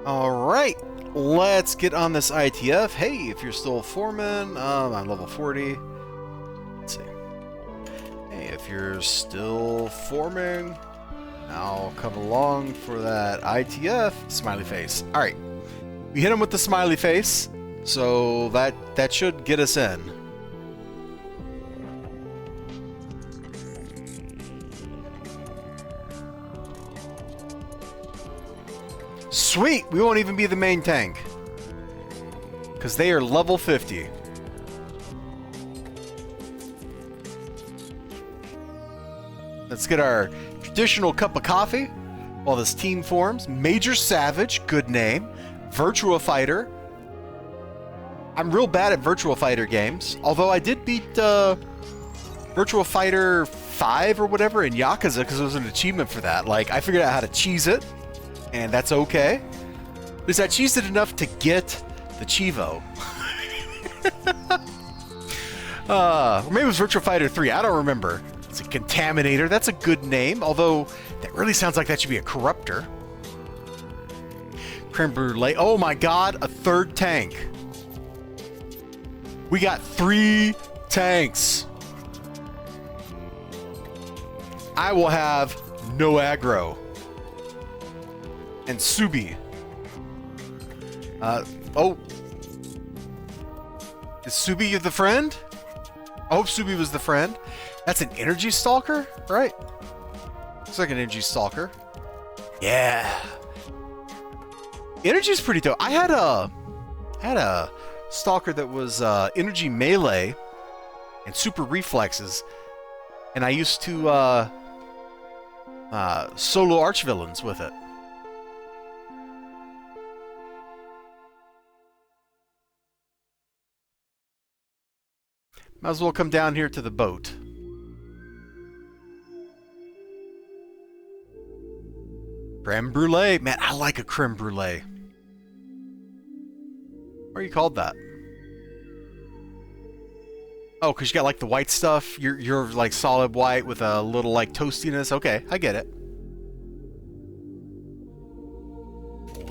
Alright, let's get on this ITF. Hey, if you're still foreman, I'm level 40. Let's see. Hey, if you're still forming, now come along for that ITF. Smiley face. Alright, we hit him with the smiley face, so that should get us in. Sweet! We won't even be the main tank. Because they are level 50. Let's get our traditional cup of coffee while this team forms. Major Savage, good name. Virtua Fighter. I'm real bad at Virtua Fighter games. Although I did beat Virtua Fighter 5 or whatever in Yakuza because there was an achievement for that. Like, I figured out how to cheese it. And that's okay. Because I cheesed it enough to get the Chivo. Or maybe it was Virtua Fighter 3. I don't remember. It's a Contaminator. That's a good name. Although, that really sounds like that should be a Corruptor. Creme Brulee. Oh my god, a third tank. We got 3 tanks. I will have no aggro. And Subi. Oh. Is Subi the friend? I hope Subi was the friend. That's an energy stalker, right? Looks like an energy stalker. Yeah. Energy's pretty dope. I had a stalker that was energy melee and super reflexes, and I used to solo archvillains with it. Might as well come down here to the boat. Creme brulee. Man, I like a creme brulee. What are you called that? Oh, because you got like the white stuff. You're like solid white with a little like toastiness. Okay, I get it.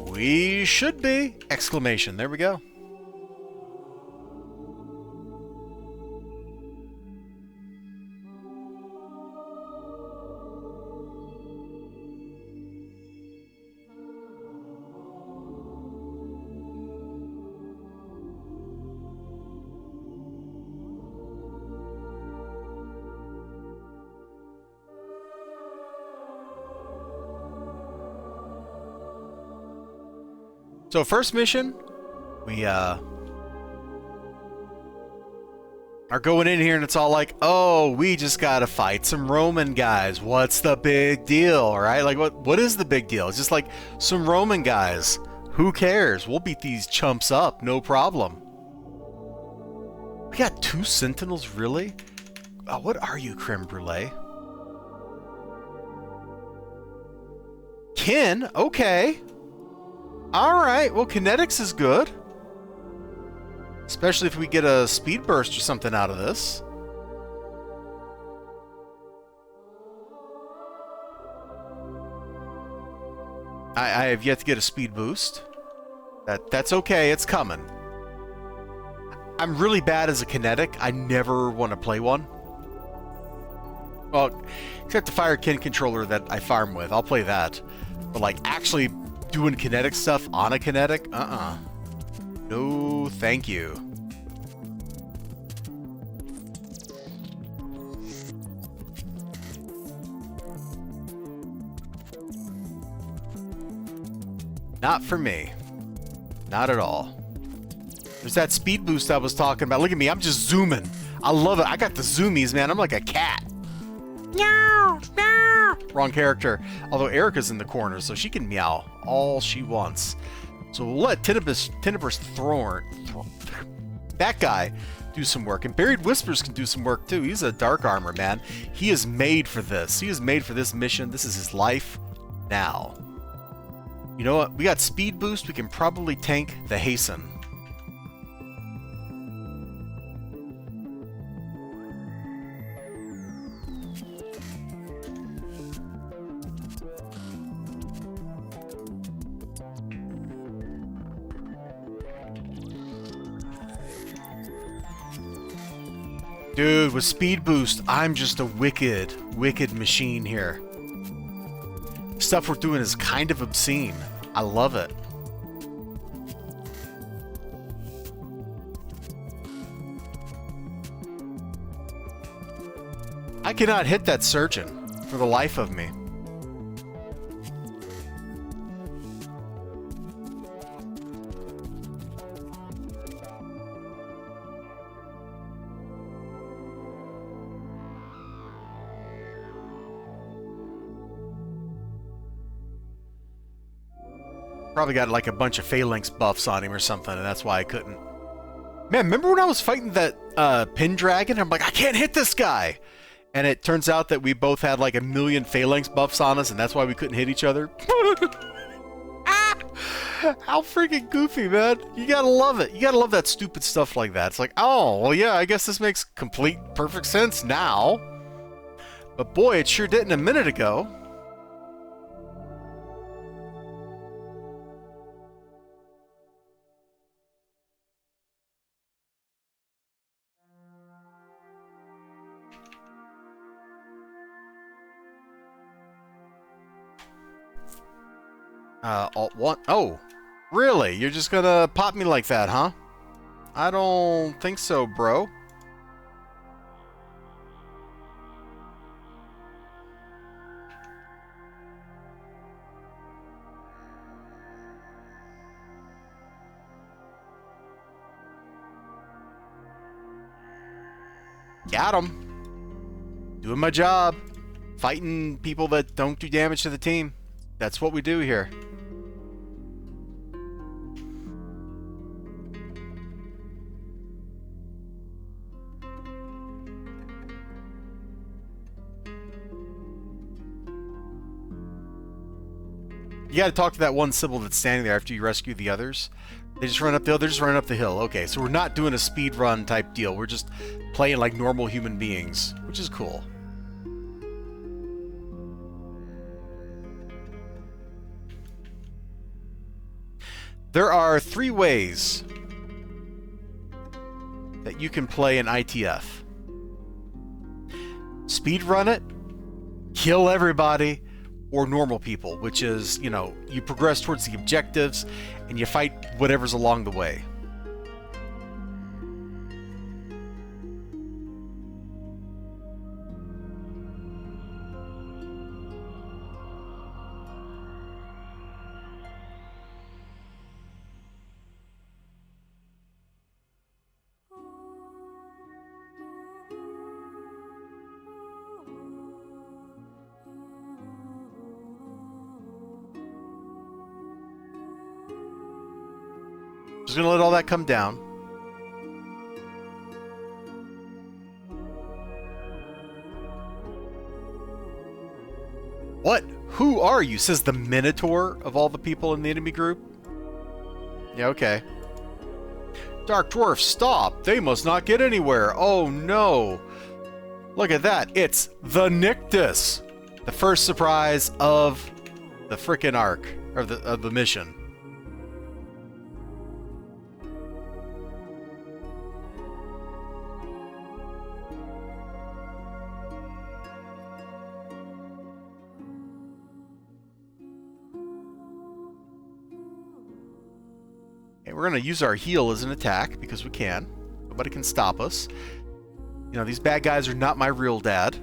We should be! Exclamation. There we go. So first mission, we are going in here and it's all like, oh, we just gotta fight some Roman guys. What's the big deal, right? Like, what is the big deal? It's just like some Roman guys. Who cares? We'll beat these chumps up, no problem. We got 2 Sentinels, really? Oh, what are you, creme brulee? Kin? Okay. Alright, well, kinetics is good. Especially if we get a speed burst or something out of this. I have yet to get a speed boost. That's okay, it's coming. I'm really bad as a kinetic. I never want to play one. Well, except the Fire Kin controller that I farm with. I'll play that. But like, actually doing kinetic stuff on a kinetic? No, thank you. Not for me. Not at all. There's that speed boost I was talking about. Look at me, I'm just zooming. I love it. I got the zoomies, man. I'm like a cat. Meow, meow. Wrong character. Although Erica's in the corner, so she can meow all she wants. So we'll let Tenebrous Thorn, that guy, do some work. And Buried Whispers can do some work too. He's a dark armor, man. He is made for this. He is made for this mission. This is his life now. You know what? We got speed boost. We can probably tank the hasten. Dude, with speed boost, I'm just a wicked, wicked machine here. Stuff we're doing is kind of obscene. I love it. I cannot hit that surgeon for the life of me. Probably got like a bunch of phalanx buffs on him or something, and that's why I couldn't. Man, remember when I was fighting that pin dragon? I'm like, I can't hit this guy! And it turns out that we both had like a million phalanx buffs on us, and that's why we couldn't hit each other. How freaking goofy, man. You gotta love it. You gotta love that stupid stuff like that. It's like, oh, well, yeah, I guess this makes complete, perfect sense now. But boy, it sure didn't a minute ago. Alt 1. Oh, really? You're just gonna pop me like that, huh? I don't think so, bro. Got him. Doing my job. Fighting people that don't do damage to the team. That's what we do here. You gotta talk to that one Sybil that's standing there after you rescue the others. They just run up the hill. They're just running up the hill. Okay, so we're not doing a speed run type deal. We're just playing like normal human beings, which is cool. There are 3 ways that you can play an ITF. Speed run it, kill everybody, or normal people, which is, you know, you progress towards the objectives and you fight whatever's along the way. Just gonna let all that come down. What? Who are you? Says the Minotaur of all the people in the enemy group? Yeah, okay. Dark Dwarf, stop! They must not get anywhere! Oh no! Look at that! It's the Nictus! The first surprise of the frickin' arc, or of the mission. We're going to use our heal as an attack, because we can. Nobody can stop us. You know, these bad guys are not my real dad.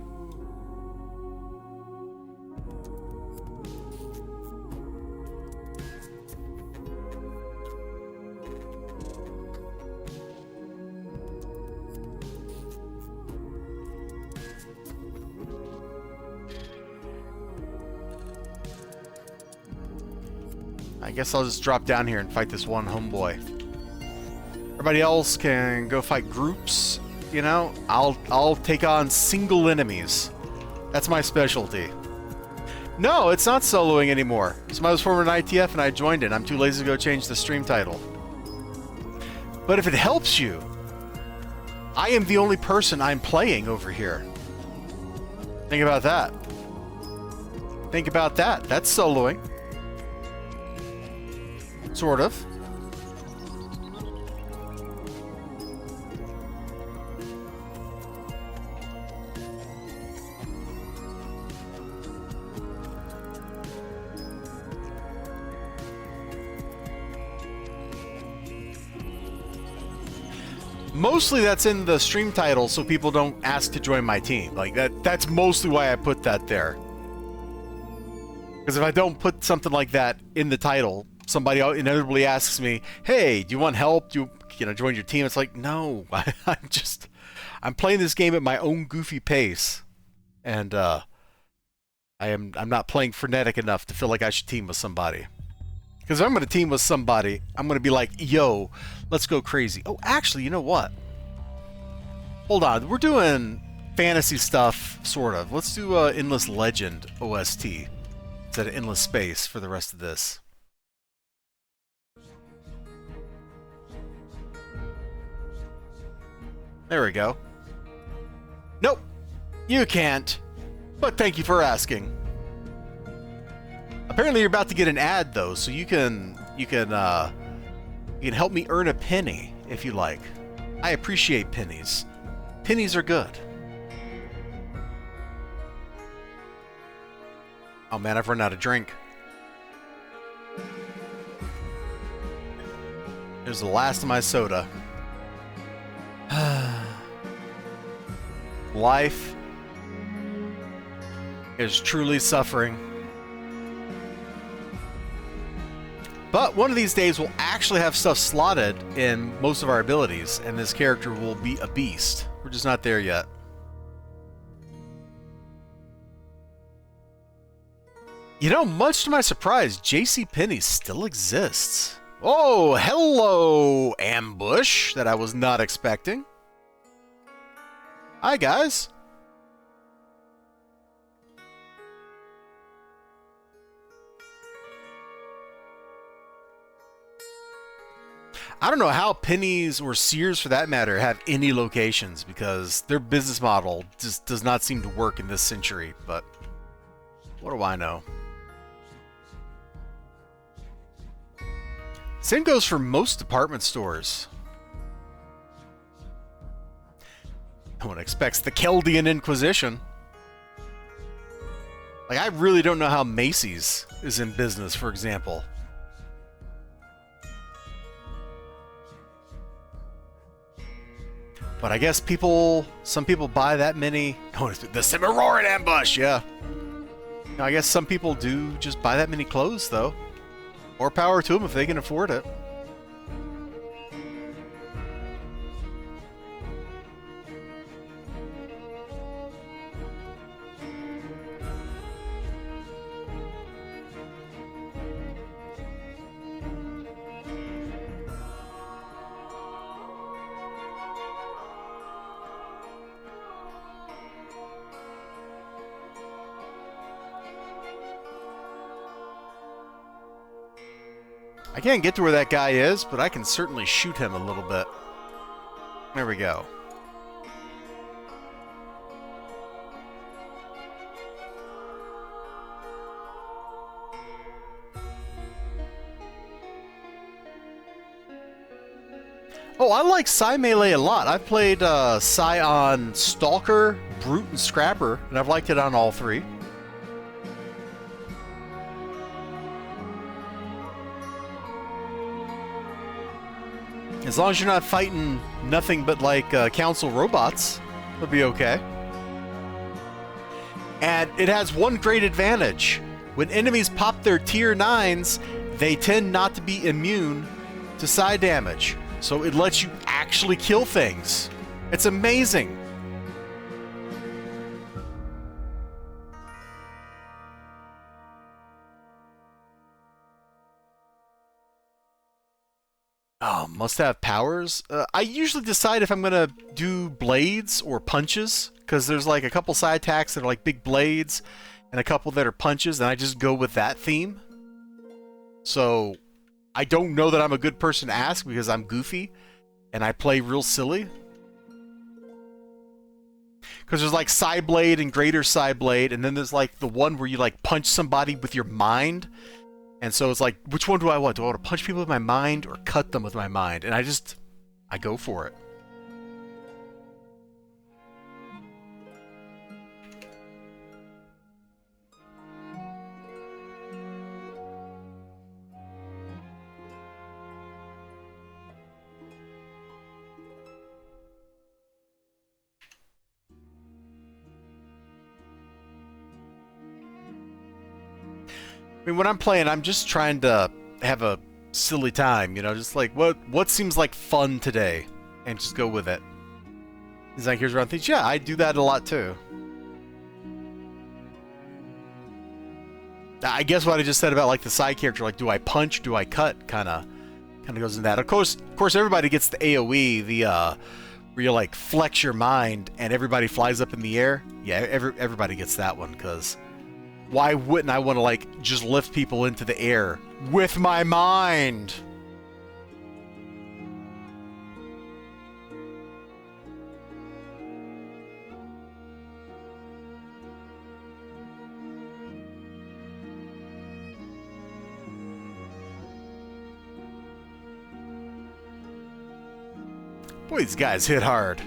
I guess I'll just drop down here and fight this one homeboy. Everybody else can go fight groups, you know? I'll take on single enemies. That's my specialty. No, it's not soloing anymore. Somebody was forming an ITF and I joined it. I'm too lazy to go change the stream title. But if it helps you, I am the only person I'm playing over here. Think about that. Think about that. That's soloing. Sort of. Mostly that's in the stream title so people don't ask to join my team. Like that's mostly why I put that there. Because if I don't put something like that in the title, somebody inevitably asks me, "Hey, do you want help? Do you join your team?" It's like, no, I'm playing this game at my own goofy pace, and I'm not playing frenetic enough to feel like I should team with somebody. Because if I'm going to team with somebody, I'm going to be like, "Yo, let's go crazy." Oh, actually, you know what? Hold on, we're doing fantasy stuff, sort of. Let's do Endless Legend OST instead of Endless Space for the rest of this. There we go. Nope, you can't. But thank you for asking. Apparently, you're about to get an ad though, so you can help me earn a penny if you like. I appreciate pennies. Pennies are good. Oh man, I've run out of drink. Here's the last of my soda. Life is truly suffering. But one of these days we'll actually have stuff slotted in most of our abilities, and this character will be a beast. We're just not there yet. You know, much to my surprise, JCPenney still exists. Oh, hello, ambush that I was not expecting. Hi, guys. I don't know how Penny's or Sears, for that matter, have any locations because their business model just does not seem to work in this century, but what do I know? Same goes for most department stores. No one expects the Chaldean Inquisition. Like, I really don't know how Macy's is in business, for example. But I guess some people buy that many. Oh, the Cimarroran ambush, yeah. No, I guess some people do just buy that many clothes, though. More power to them if they can afford it. I can't get to where that guy is, but I can certainly shoot him a little bit. There we go. Oh, I like Psy Melee a lot. I've played Psy on Stalker, Brute, and Scrapper, and I've liked it on all three. As long as you're not fighting nothing but like council robots, it'll be okay. And it has one great advantage. When enemies pop their tier 9s, they tend not to be immune to Psy damage. So it lets you actually kill things. It's amazing. Oh, must have powers? I usually decide if I'm going to do blades or punches, because there's like a couple side attacks that are like big blades, and a couple that are punches, and I just go with that theme. So, I don't know that I'm a good person to ask, because I'm goofy, and I play real silly. Because there's like Psy Blade and Greater Psy Blade, and then there's like the one where you like punch somebody with your mind. And so it's like, which one do I want? Do I want to punch people with my mind or cut them with my mind? And I go for it. mean, when I'm playing, I'm just trying to have a silly time, you know, just like what seems like fun today, and just go with it. He's like, here's around things. Yeah, I do that a lot too. I guess what I just said about like the side character, like do I punch, do I cut, kind of goes in that. Of course, everybody gets the AOE, the where you like flex your mind and everybody flies up in the air. Yeah, everybody gets that one, because why wouldn't I want to like just lift people into the air with my mind? Boy, these guys hit hard.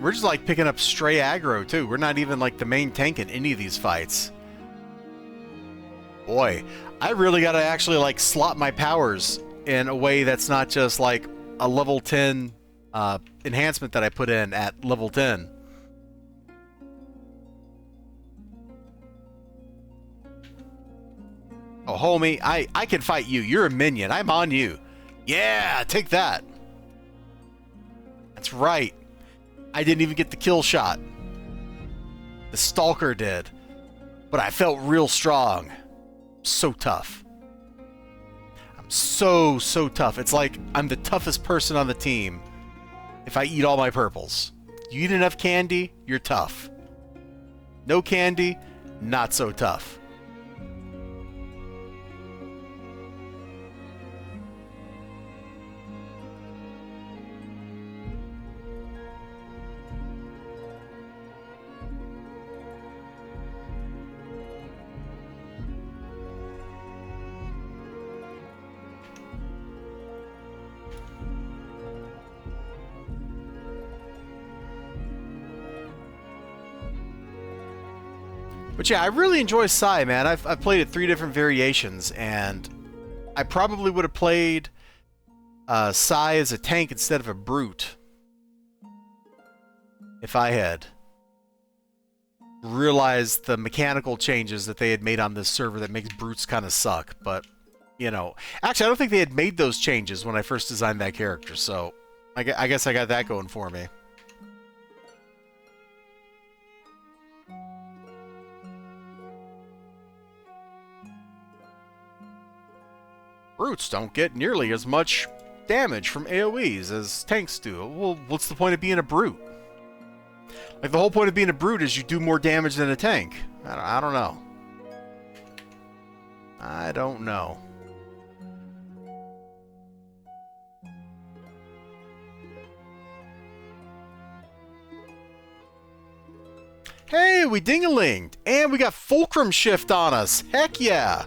We're just like picking up stray aggro too. We're not even like the main tank in any of these fights. Boy, I really gotta actually like slot my powers in a way that's not just like a level 10 enhancement that I put in at level 10. Oh, homie, I can fight you. You're a minion. I'm on you. Yeah, take that. That's right. I didn't even get the kill shot. The Stalker did. But I felt real strong. So tough. I'm so tough. It's like I'm the toughest person on the team if I eat all my purples. You eat enough candy, you're tough. No candy, not so tough. But yeah, I really enjoy Sai, man. I've played it 3 different variations, and I probably would have played Sai as a tank instead of a brute if I had realized the mechanical changes that they had made on this server that makes brutes kind of suck. But, you know, actually, I don't think they had made those changes when I first designed that character, so I guess I got that going for me. Brutes don't get nearly as much damage from AoEs as tanks do. Well, what's the point of being a brute? Like, the whole point of being a brute is you do more damage than a tank. I don't know. I don't know. Hey, we ding-a-linged! And we got Fulcrum Shift on us! Heck yeah!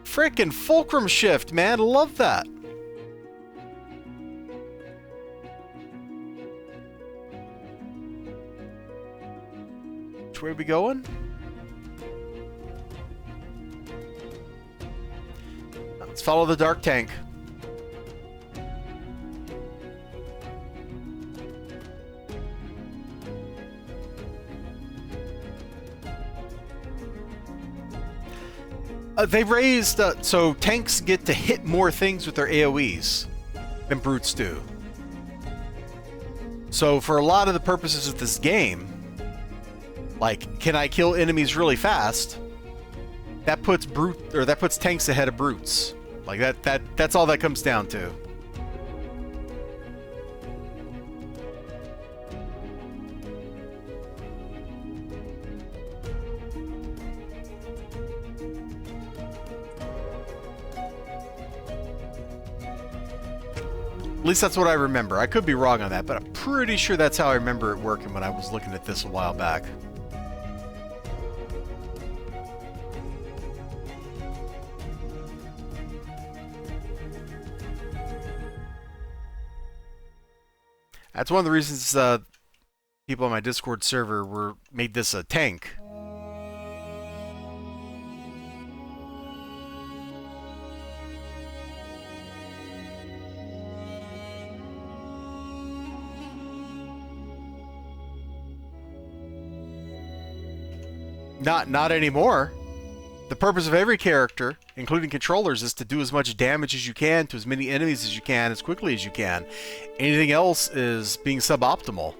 Frickin' Fulcrum Shift, man. Love that. Which way are we going? Let's follow the dark tank. They raised, so tanks get to hit more things with their AoEs than brutes do. So for a lot of the purposes of this game, like, can I kill enemies really fast? That puts tanks ahead of brutes. Like that's all that comes down to. At least that's what I remember. I could be wrong on that, but I'm pretty sure that's how I remember it working when I was looking at this a while back. That's one of the reasons people on my Discord server made this a tank. Not anymore. The purpose of every character, including controllers, is to do as much damage as you can to as many enemies as you can, as quickly as you can. Anything else is being suboptimal.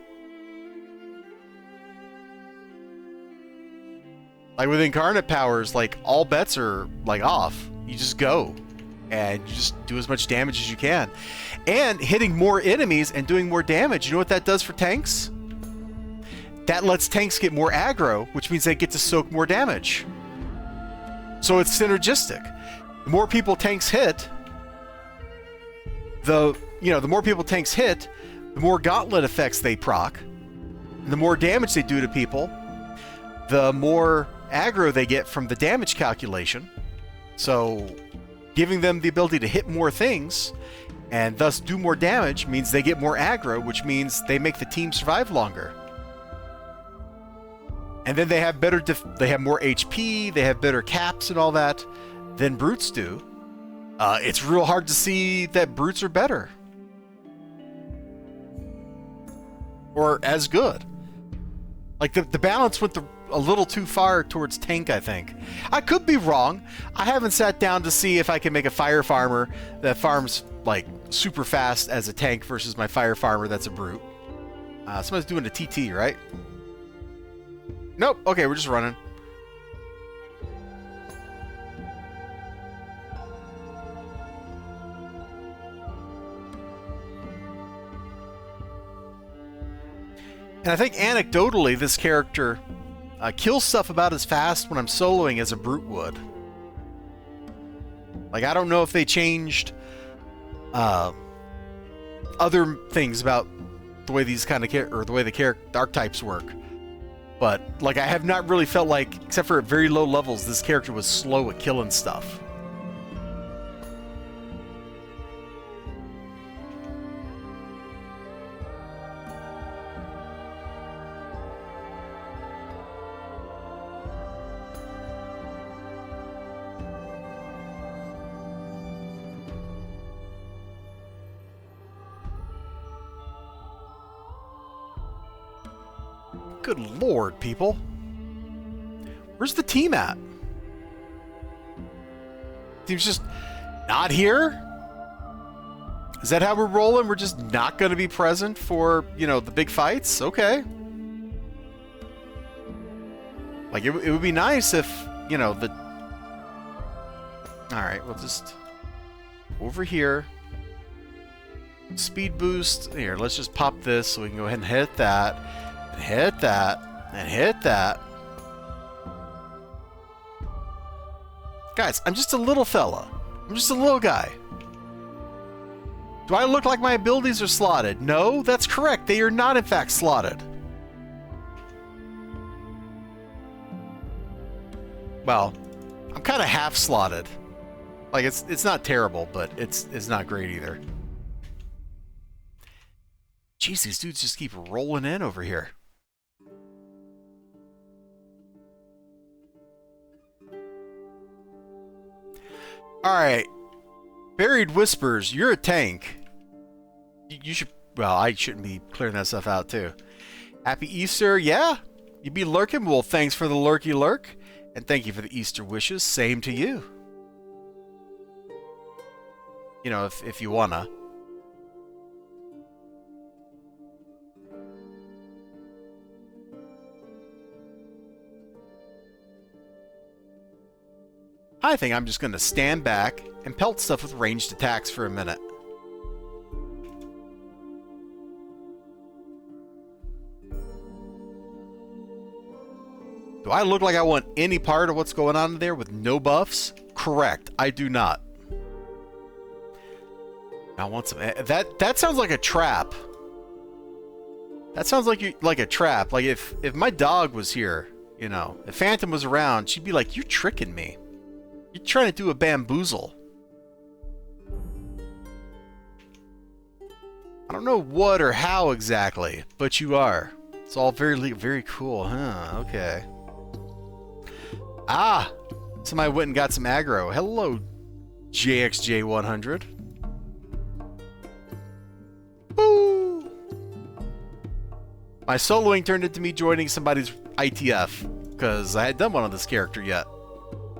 Like with incarnate powers, like all bets are like off. You just go and you just do as much damage as you can. And hitting more enemies and doing more damage, you know what that does for tanks? That lets tanks get more aggro, which means they get to soak more damage. So it's synergistic. The more people tanks hit, the more people tanks hit, the more gauntlet effects they proc, the more damage they do to people, the more aggro they get from the damage calculation. So giving them the ability to hit more things and thus do more damage means they get more aggro, which means they make the team survive longer. And then they have they have more HP, they have better caps and all that than brutes do. It's real hard to see that brutes are better. Or as good. Like the balance went a little too far towards tank, I think. I could be wrong. I haven't sat down to see if I can make a fire farmer that farms like super fast as a tank versus my fire farmer that's a brute. Somebody's doing a TT, right? Nope. Okay, we're just running. And I think anecdotally, this character kills stuff about as fast when I'm soloing as a brute would. Like, I don't know if they changed other things about the way these kind of the way the archetypes work. But, like, I have not really felt like, except for at very low levels, this character was slow at killing stuff. Good lord, people. Where's the team at? Team's just not here? Is that how we're rolling? We're just not going to be present for, you know, the big fights? Okay. Like, it would be nice if, you know, the... Alright, we'll just... Over here. Speed boost. Here, let's just pop this so we can go ahead and hit that. And hit that. And hit that. Guys, I'm just a little fella. I'm just a little guy. Do I look like my abilities are slotted? No, that's correct. They are not, in fact, slotted. Well, I'm kind of half slotted. Like, it's not terrible, but it's not great either. Jeez, these dudes just keep rolling in over here. Alright. Buried Whispers, you're a tank. You should... Well, I shouldn't be clearing that stuff out, too. Happy Easter, yeah? You be lurking? Well, thanks for the lurky lurk. And thank you for the Easter wishes. Same to you. You know, if you wanna. I think I'm just going to stand back and pelt stuff with ranged attacks for a minute. Do I look like I want any part of what's going on there with no buffs? Correct. I do not. I want some... That sounds like a trap. That sounds like a trap. Like if my dog was here, you know, if Phantom was around, she'd be like, "You're tricking me. You're trying to do a bamboozle." I don't know what or how exactly, but you are. It's all very cool, huh? Okay. Ah! Somebody went and got some aggro. Hello, JXJ100. Woo! My soloing turned into me joining somebody's ITF, because I had done one on this character yet.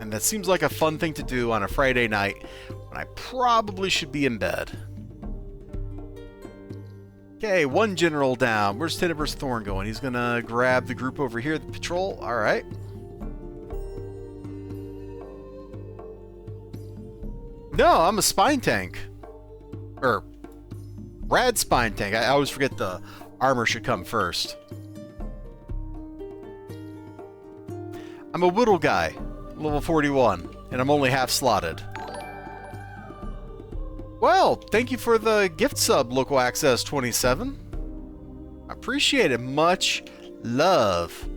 And that seems like a fun thing to do on a Friday night when I probably should be in bed. Okay, one general down. Where's Tenebrous Thorn going? He's gonna grab the group over here, the patrol. Alright. No, I'm a spine tank. Or, rad spine tank. I always forget the armor should come first. I'm a whittle guy, level 41, and I'm only half slotted. Well, thank you for the gift sub, Local Access 27. I appreciate it. Much love.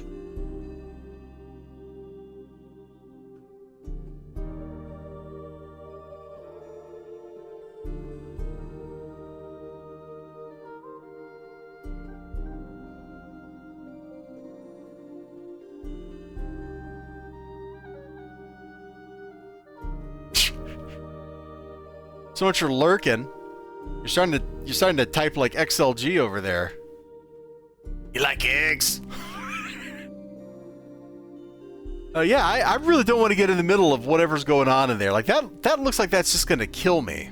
So much for lurking. You're starting to type like XLG over there. You like eggs? Yeah, I really don't want to get in the middle of whatever's going on in there. Like that looks like that's just gonna kill me.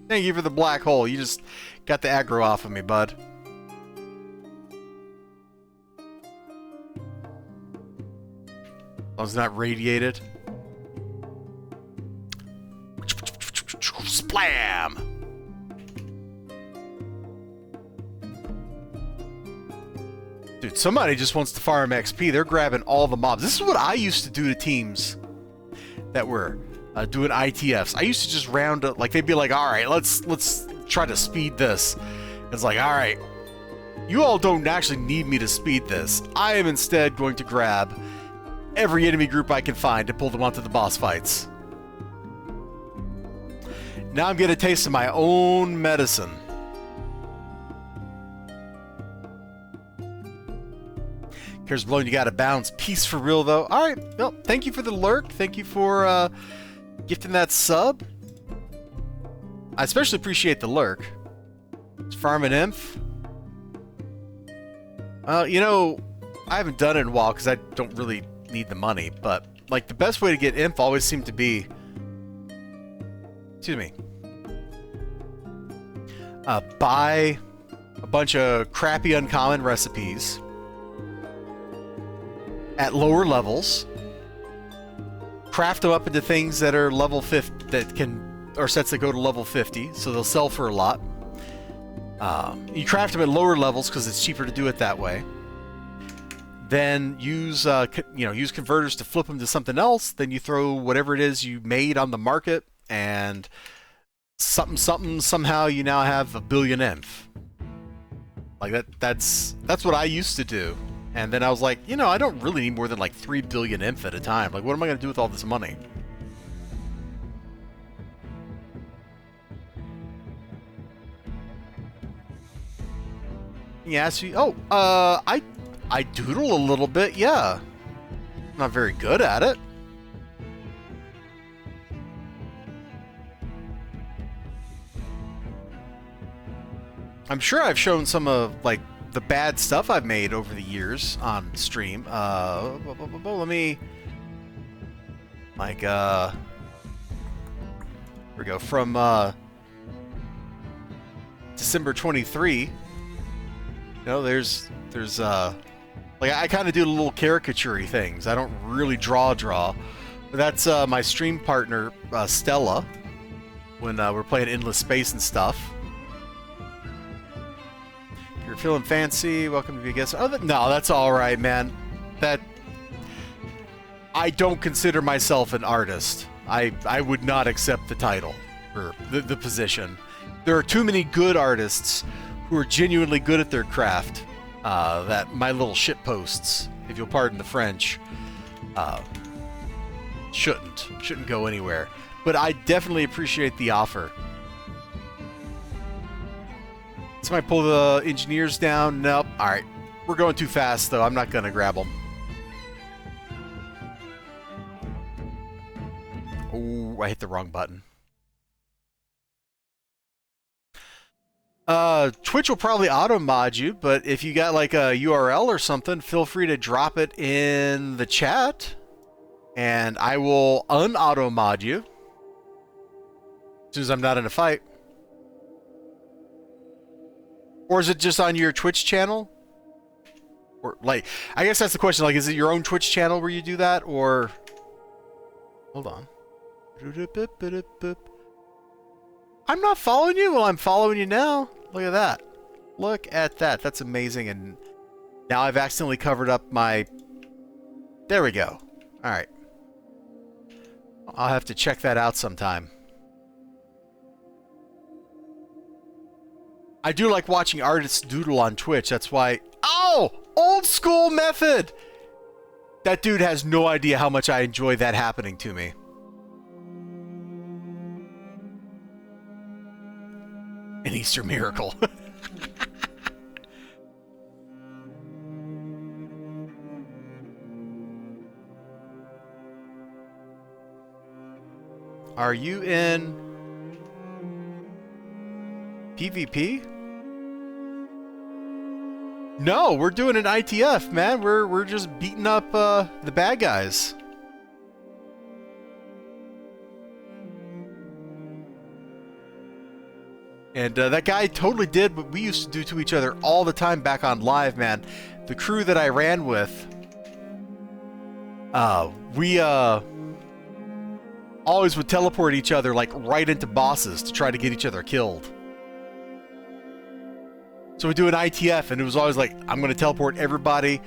Thank you for the black hole. You just got the aggro off of me, bud. It's not radiated. Splam! Dude, somebody just wants to farm XP. They're grabbing all the mobs. This is what I used to do to teams that were doing ITFs. I used to just round up, like they'd be like, all right, let's try to speed this. It's like, all right, you all don't actually need me to speed this. I am instead going to grab every enemy group I can find to pull them onto the boss fights. Now I'm getting a taste of my own medicine. Cares blown, you gotta bounce. Peace for real though. Alright, well, thank you for the lurk. Thank you for gifting that sub. I especially appreciate the lurk. It's farming inf. You know, I haven't done it in a while because I don't really need the money, but like the best way to get inf always seemed to be, excuse me, buy a bunch of crappy uncommon recipes at lower levels, craft them up into things that are level 50 that can, or sets that go to level 50, so they'll sell for a lot. You craft them at lower levels because it's cheaper to do it that way. Then use use converters to flip them to something else. Then you throw whatever it is you made on the market, and somehow you now have 1 billion inf. Like that's what I used to do. And then I was like, I don't really need more than like 3 billion inf at a time. Like, what am I gonna do with all this money? Yes. I doodle a little bit, yeah. Not very good at it. I'm sure I've shown some of, like, the bad stuff I've made over the years on stream. Let me... Like, here we go. From, December 23. There's like, I kind of do little caricature-y things. I don't really draw. But that's my stream partner, Stella, when we're playing Endless Space and stuff. If you're feeling fancy, welcome to be a guest. Oh, no, that's all right, man. I don't consider myself an artist. I would not accept the title, or the position. There are too many good artists who are genuinely good at their craft. That my little shitposts, if you'll pardon the French, shouldn't go anywhere. but I definitely appreciate the offer. Somebody pull the engineers down. Nope. All right. We're going too fast, though. I'm not going to grab them. Oh, I hit the wrong button. Twitch will probably auto-mod you, but if you got like a URL or something, feel free to drop it in the chat, and I will un-auto-mod you as soon as I'm not in a fight. Or is it just on your Twitch channel? Or, like, I guess that's the question. Like, is it your own Twitch channel where you do that, or... Hold on. I'm not following you? Well, I'm following you now. Look at that. Look at that. That's amazing. And now I've accidentally covered up my... There we go. Alright. I'll have to check that out sometime. I do like watching artists doodle on Twitch. That's why... Oh! Old school method! That dude has no idea how much I enjoy that happening to me. An Easter miracle. Are you in PvP? No, we're doing an ITF, man. We're just beating up the bad guys. And that guy totally did what we used to do to each other all the time back on live, man. The crew that I ran with, we always would teleport each other like right into bosses to try to get each other killed. So we do an ITF, and it was always like, I'm going to teleport everybody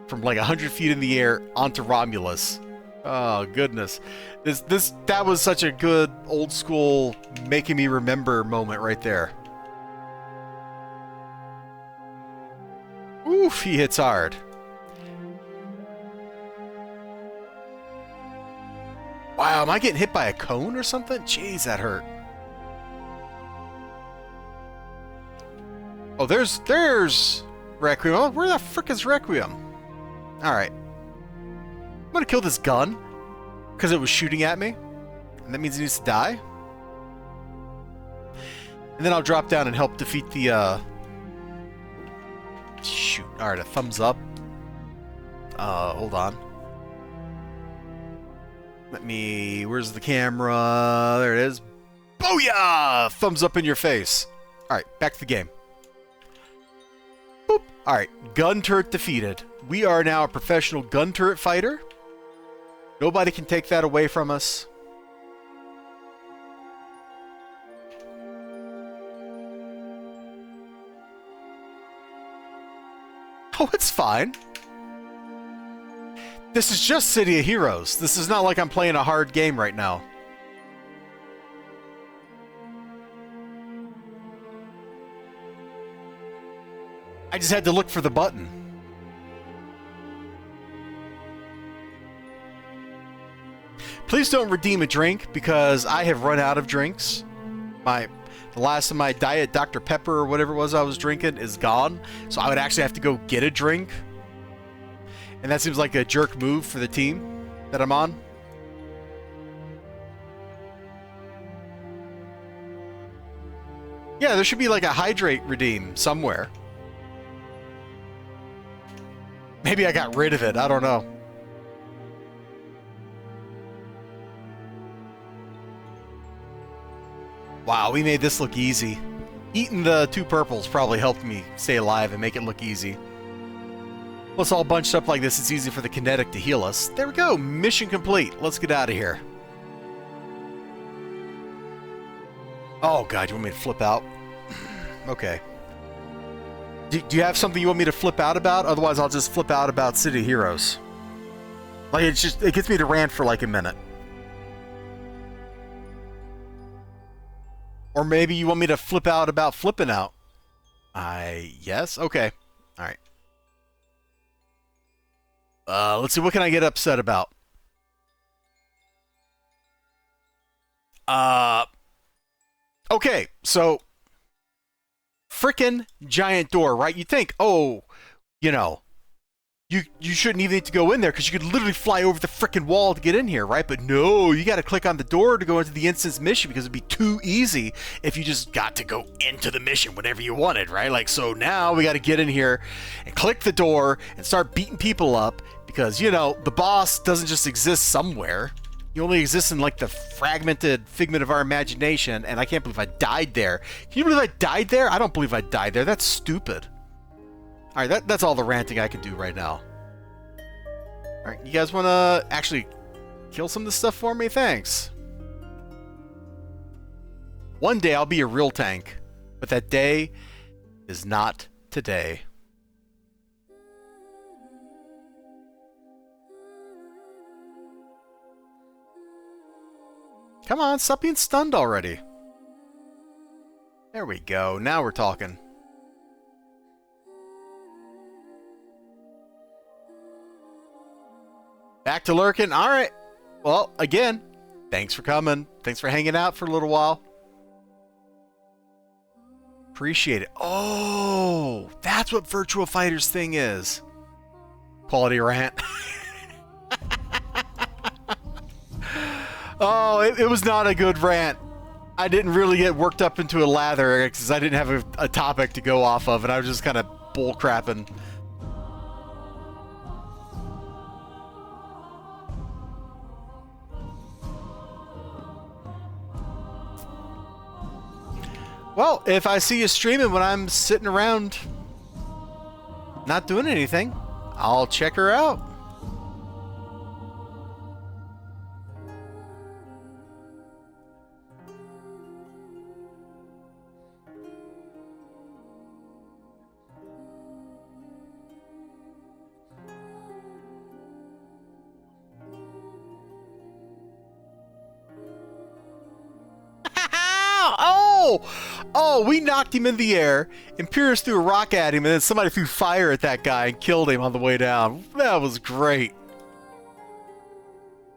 from like 100 feet in the air onto Romulus. Oh, goodness. That was such a good old school making me remember moment right there. Oof, he hits hard. Wow, am I getting hit by a cone or something? Jeez, that hurt. Oh, there's Requiem. Oh, where the frick is Requiem? Alright. I'm gonna kill this gun because it was shooting at me, and that means it needs to die. And then I'll drop down and help defeat the shoot. Alright, a thumbs up. Hold on. Where's the camera? There it is. Booyah! Thumbs up in your face. Alright, back to the game. Boop. Alright, gun turret defeated. We are now a professional gun turret fighter. Nobody can take that away from us. Oh, it's fine. This is just City of Heroes. This is not like I'm playing a hard game right now. I just had to look for the button. Please don't redeem a drink because I have run out of drinks. The last of my Diet Dr. Pepper or whatever it was I was drinking is gone. So I would actually have to go get a drink. And that seems like a jerk move for the team that I'm on. Yeah, there should be like a hydrate redeem somewhere. Maybe I got rid of it. I don't know. Wow, we made this look easy. Eating the 2 purples probably helped me stay alive and make it look easy. Plus, all bunched up like this, it's easy for the kinetic to heal us. There we go. Mission complete. Let's get out of here. Oh, God. You want me to flip out? Okay. Do you have something you want me to flip out about? Otherwise, I'll just flip out about City Heroes. Like, it gets me to rant for like a minute. Or maybe you want me to flip out about flipping out. Yes? Okay. Alright. Let's see, what can I get upset about? Okay, so frickin' giant door, right? You think, oh, you know, you shouldn't even need to go in there because you could literally fly over the frickin' wall to get in here, right? But no, you got to click on the door to go into the instance mission because it'd be too easy if you just got to go into the mission whenever you wanted, right? Like, so now we got to get in here and click the door and start beating people up because, you know, the boss doesn't just exist somewhere. He only exists in, like, the fragmented figment of our imagination, and I can't believe I died there. Can you believe I died there? I don't believe I died there. That's stupid. Alright, that's all the ranting I can do right now. Alright, you guys want to actually kill some of this stuff for me? Thanks. One day I'll be a real tank, but that day is not today. Come on, stop being stunned already. There we go. Now we're talking. Back to lurking. All right. Well, again, thanks for coming. Thanks for hanging out for a little while. Appreciate it. Oh, that's what Virtua Fighter's thing is. Quality rant. Oh, it was not a good rant. I didn't really get worked up into a lather because I didn't have a topic to go off of, and I was just kind of bullcrapping. Well, if I see you streaming when I'm sitting around not doing anything, I'll check her out. Oh, we knocked him in the air. Imperious threw a rock at him, and then somebody threw fire at that guy and killed him on the way down. That was great.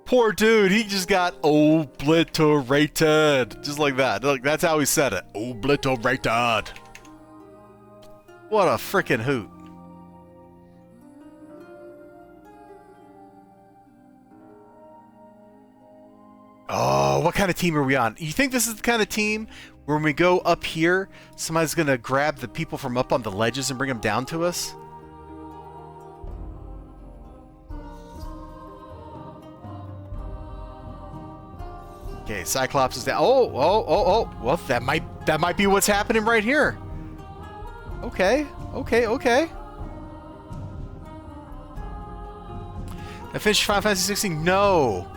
Poor dude, he just got obliterated. Just like that. Look, that's how he said it. Obliterated. What a frickin' hoot. Oh, what kind of team are we on? You think this is the kind of team where when we go up here, somebody's gonna grab the people from up on the ledges and bring them down to us? Okay, Cyclops is down. Oh. Well, that might be what's happening right here. Okay. I finished Final Fantasy 16. No.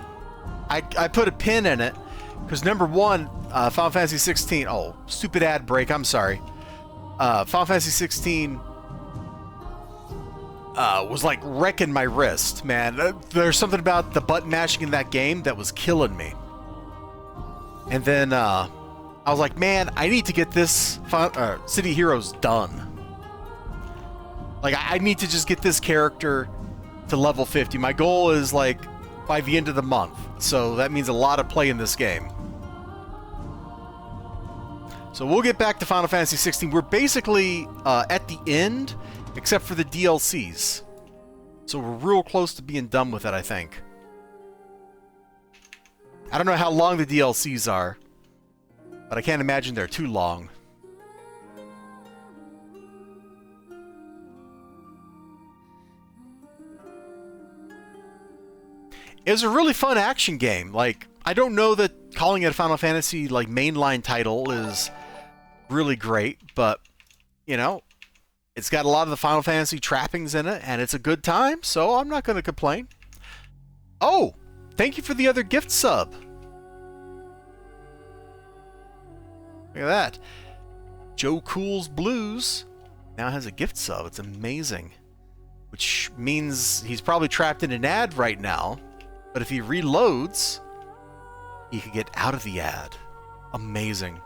I put a pin in it because number one, Final Fantasy 16. Oh, stupid ad break. I'm sorry. Final Fantasy 16 was like wrecking my wrist, man. There's something about the button mashing in that game that was killing me. And then I was like, man, I need to get this City Heroes done. Like, I need to just get this character to level 50. My goal is like by the end of the month. So that means a lot of play in this game. So we'll get back to Final Fantasy 16. We're basically at the end, except for the DLCs. So we're real close to being done with it, I think. I don't know how long the DLCs are, but I can't imagine they're too long. It was a really fun action game. Like, I don't know that calling it a Final Fantasy, like, mainline title is really great, but, you know, it's got a lot of the Final Fantasy trappings in it, and it's a good time, so I'm not going to complain. Oh, thank you for the other gift sub. Look at that. Joe Cool's Blues now has a gift sub. It's amazing. Which means he's probably trapped in an ad right now. But if he reloads, he could get out of the ad. Amazing.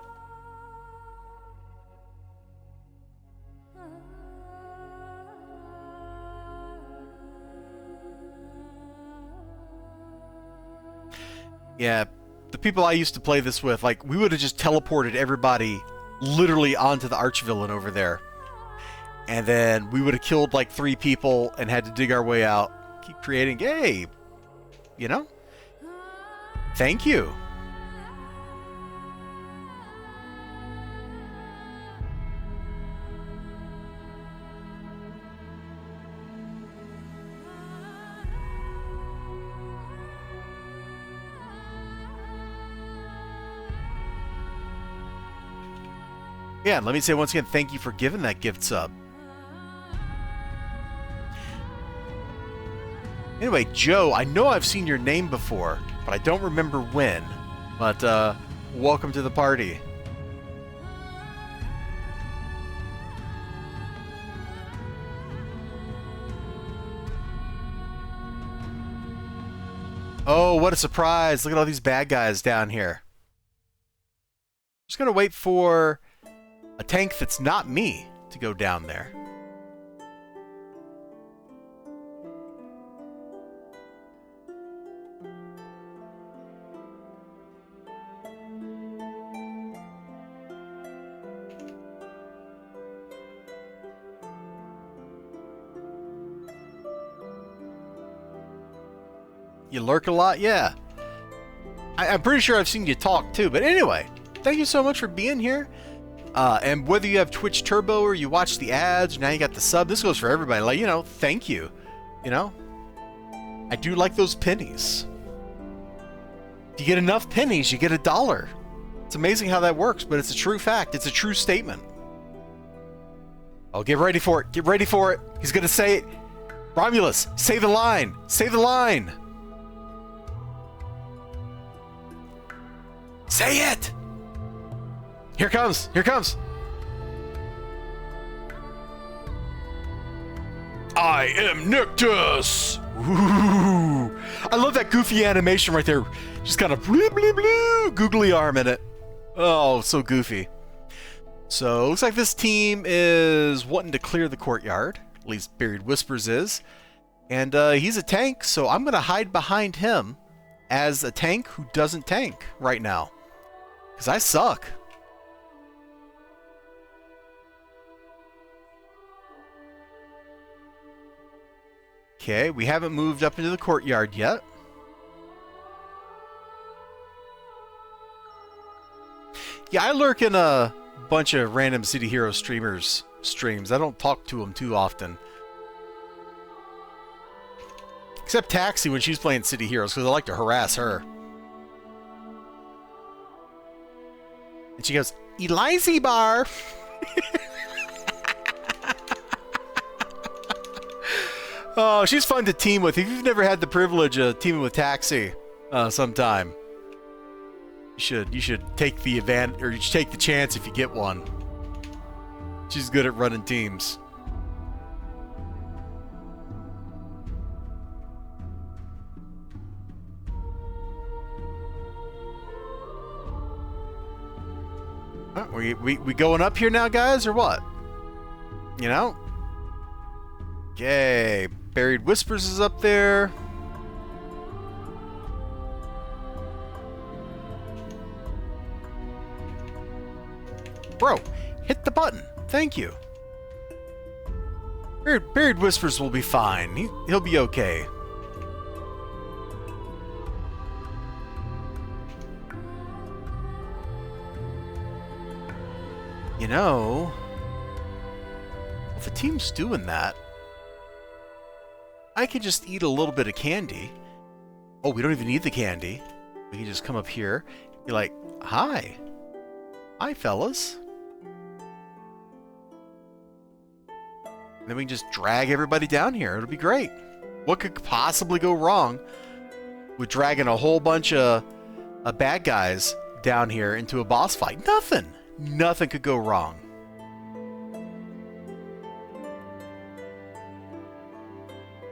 Yeah, the people I used to play this with, like, we would have just teleported everybody literally onto the archvillain over there. And then we would have killed like 3 people and had to dig our way out. Keep creating. Hey, you know? Thank you. Yeah, and let me say once again, thank you for giving that gift sub. Anyway, Joe, I know I've seen your name before, but I don't remember when. But, welcome to the party. Oh, what a surprise. Look at all these bad guys down here. Just gonna wait for a tank that's not me to go down there. You lurk a lot? Yeah. I'm pretty sure I've seen you talk too, but anyway, thank you so much for being here. And whether you have Twitch Turbo or you watch the ads, or now you got the sub, this goes for everybody. Like, you know, thank you. You know? I do like those pennies. If you get enough pennies, you get $1. It's amazing how that works, but it's a true fact. It's a true statement. Oh, get ready for it. Get ready for it. He's gonna say it. Romulus, say the line. Say the line. Say it! Here comes! Here comes! I am Nictus! Ooh! I love that goofy animation right there. Just kind of blue, blue, blue, googly arm in it. Oh, so goofy. So, looks like this team is wanting to clear the courtyard. At least Buried Whispers is. And he's a tank, so I'm going to hide behind him as a tank who doesn't tank right now. Because I suck. Okay, we haven't moved up into the courtyard yet. Yeah, I lurk in a bunch of random City Hero streamers' streams. I don't talk to them too often. Except Taxi when she's playing City Heroes, because I like to harass her. And she goes, elizibar! Oh, she's fun to team with. If you've never had the privilege of teaming with Taxi sometime, you should take the advantage, or you should take the chance if you get one. She's good at running teams. We going up here now, guys, or what? You know? Okay, Buried Whispers is up there. Bro, hit the button. Thank you. Buried Whispers will be fine. He'll be okay. You know, if a team's doing that, I can just eat a little bit of candy. Oh, we don't even need the candy. We can just come up here, be like, hi. Hi, fellas. And then we can just drag everybody down here. It'll be great. What could possibly go wrong with dragging a whole bunch of bad guys down here into a boss fight? Nothing. Nothing could go wrong.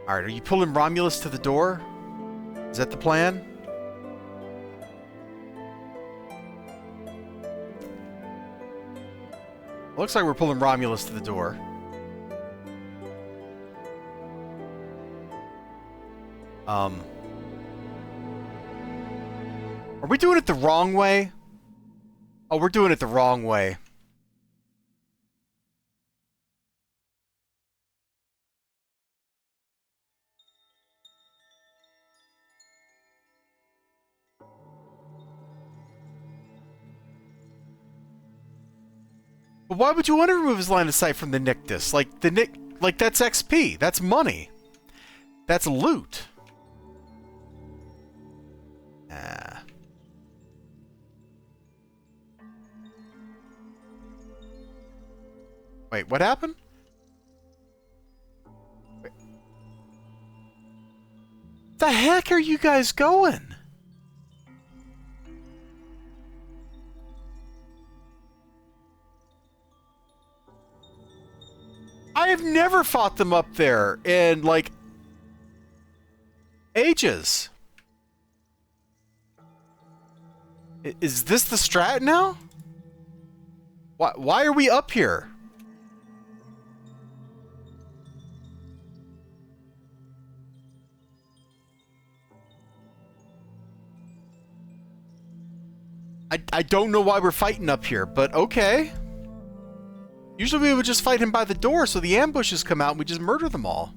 Alright, are you pulling Romulus to the door? Is that the plan? Looks like we're pulling Romulus to the door. Are we doing it the wrong way? Oh, we're doing it the wrong way. But why would you want to remove his line of sight from the Nictus? Like, that's XP. That's money. That's loot. Ah. Wait, what happened? Wait. The heck are you guys going? I have never fought them up there in, like, ages. Is this the strat now? Why are we up here? I don't know why we're fighting up here, but okay. Usually we would just fight him by the door so the ambushes come out and we just murder them all.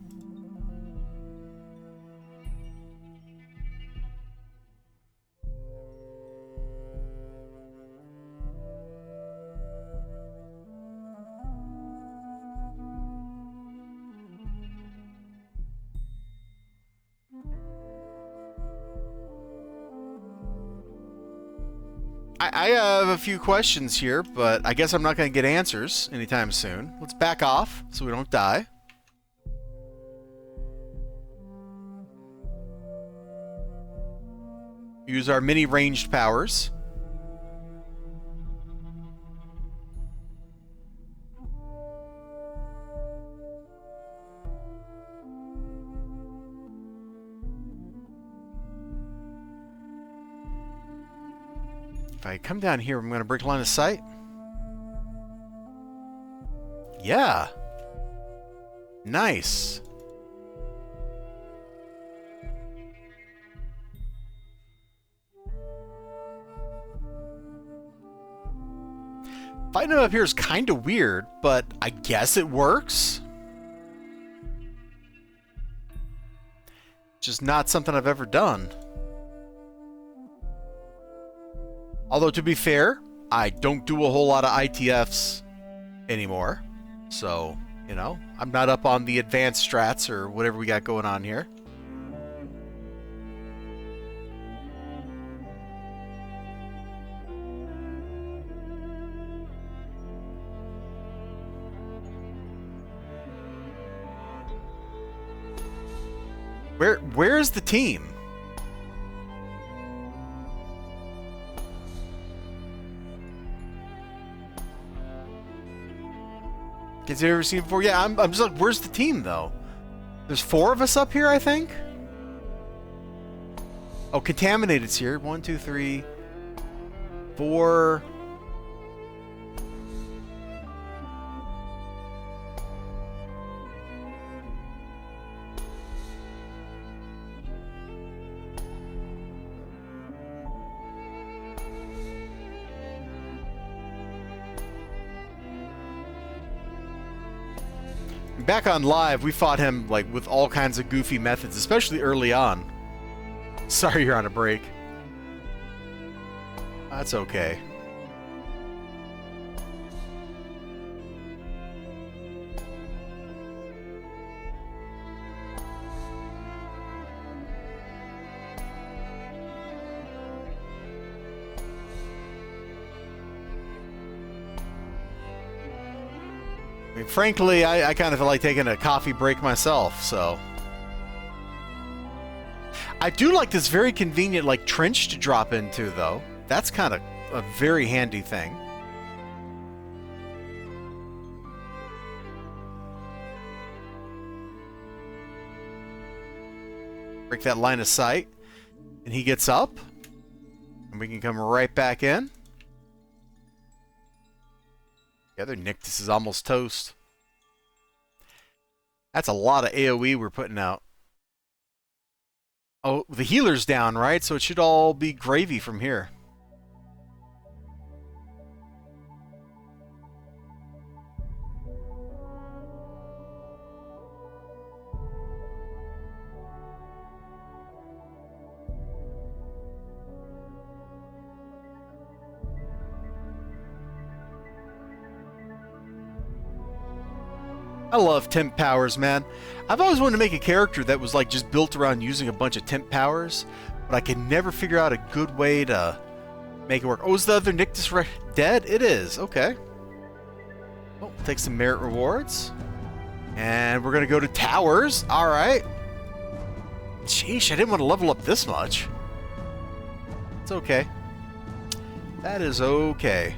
I have a few questions here, but I guess I'm not going to get answers anytime soon. Let's back off so we don't die. Use our mini ranged powers. If I come down here, I'm going to break line of sight. Yeah. Nice. Fighting him up here is kind of weird, but I guess it works. Just not something I've ever done. Although, to be fair, I don't do a whole lot of ITFs anymore. So, you know, I'm not up on the advanced strats or whatever we got going on here. Where's the team? Kids you ever seen before? Yeah, I'm just like, where's the team though? There's 4 of us up here, I think. Oh, Contaminated's here. 1, 2, 3, 4. Back on live, we fought him like with all kinds of goofy methods, especially early on. Sorry you're on a break. That's okay. I mean, frankly, I kind of feel like taking a coffee break myself, so. I do like this very convenient, like, trench to drop into, though. That's kind of a very handy thing. Break that line of sight, and he gets up, and we can come right back in. The other Nictus is almost toast. That's a lot of AoE we're putting out. Oh, the healer's down, right? So it should all be gravy from here. I love temp powers, man. I've always wanted to make a character that was like just built around using a bunch of temp powers, but I can never figure out a good way to make it work. Oh, is the other Nictus dead? It is. Okay. Oh, take some merit rewards. And we're going to go to towers. All right. Sheesh, I didn't want to level up this much. It's okay. That is okay.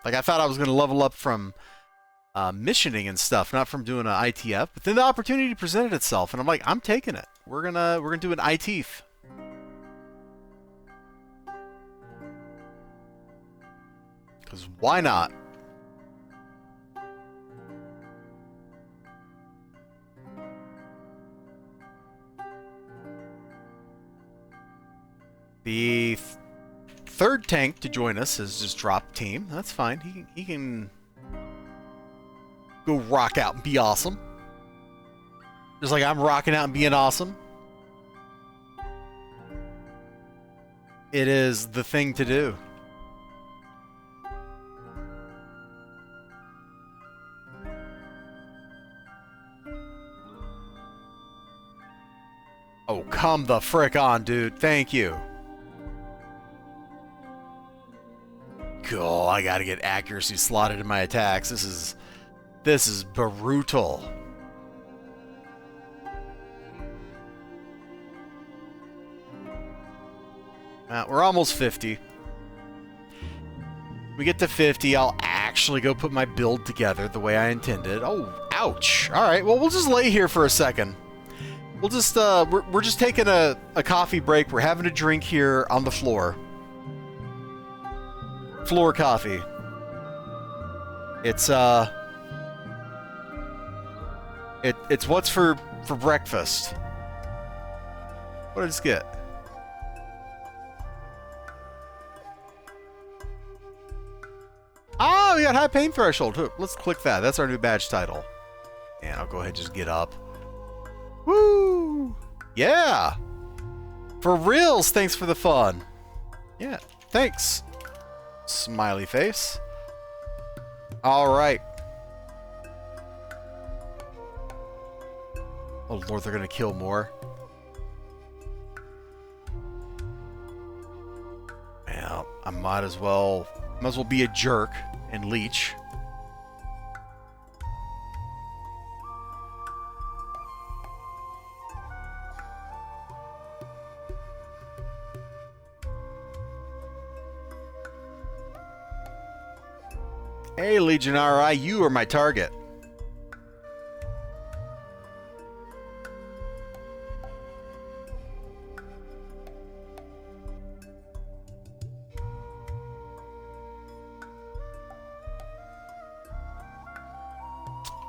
Like, I thought I was going to level up from missioning and stuff, not from doing an ITF. But then the opportunity presented itself, and I'm like, I'm taking it. We're gonna do an ITF. Because why not? The third tank to join us has just dropped team. That's fine. He can go rock out and be awesome. Just like I'm rocking out and being awesome. It is the thing to do. Oh, come the frick on, dude. Thank you. Cool, I gotta get accuracy slotted in my attacks. This is brutal. We're almost 50. We get to 50, I'll actually go put my build together the way I intended. Oh, ouch. Alright, well, we'll just lay here for a second. We'll just, we're just taking a coffee break. We're having a drink here on the floor. Floor coffee. It's it's what's for breakfast. What did I just get? Oh, we got high pain threshold. Let's click that. That's our new badge title. And I'll go ahead and just get up. Woo! Yeah! For reals, thanks for the fun. Yeah, thanks. Smiley face. Alright. Oh lord, they're gonna kill more. Well, I might as well be a jerk and leech. Hey, Legion RI, you are my target.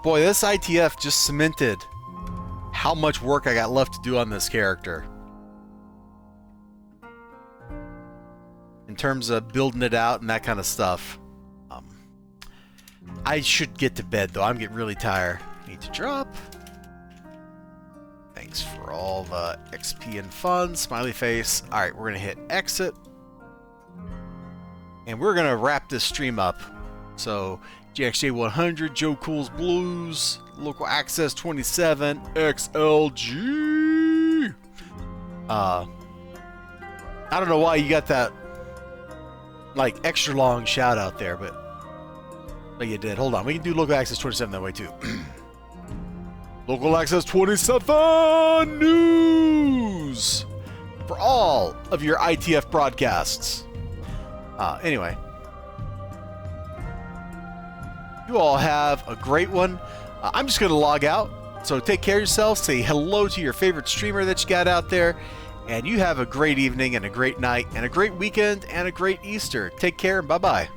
Boy, this ITF just cemented how much work I got left to do on this character. In terms of building it out and that kind of stuff. I should get to bed, though. I'm getting really tired. Need to drop. Thanks for all the XP and fun. Smiley face. Alright, we're going to hit exit. And we're going to wrap this stream up. So, GXJ 100, Joe Cool's Blues, Local Access 27, XLG. I don't know why you got that, like, extra long shout out there, but you did. Hold on. We can do Local Access 27 that way, too. Local Access 27 news for all of your ITF broadcasts. Anyway. You all have a great one. I'm just going to log out. So take care of yourself. Say hello to your favorite streamer that you got out there. And you have a great evening and a great night and a great weekend and a great Easter. Take care and bye-bye.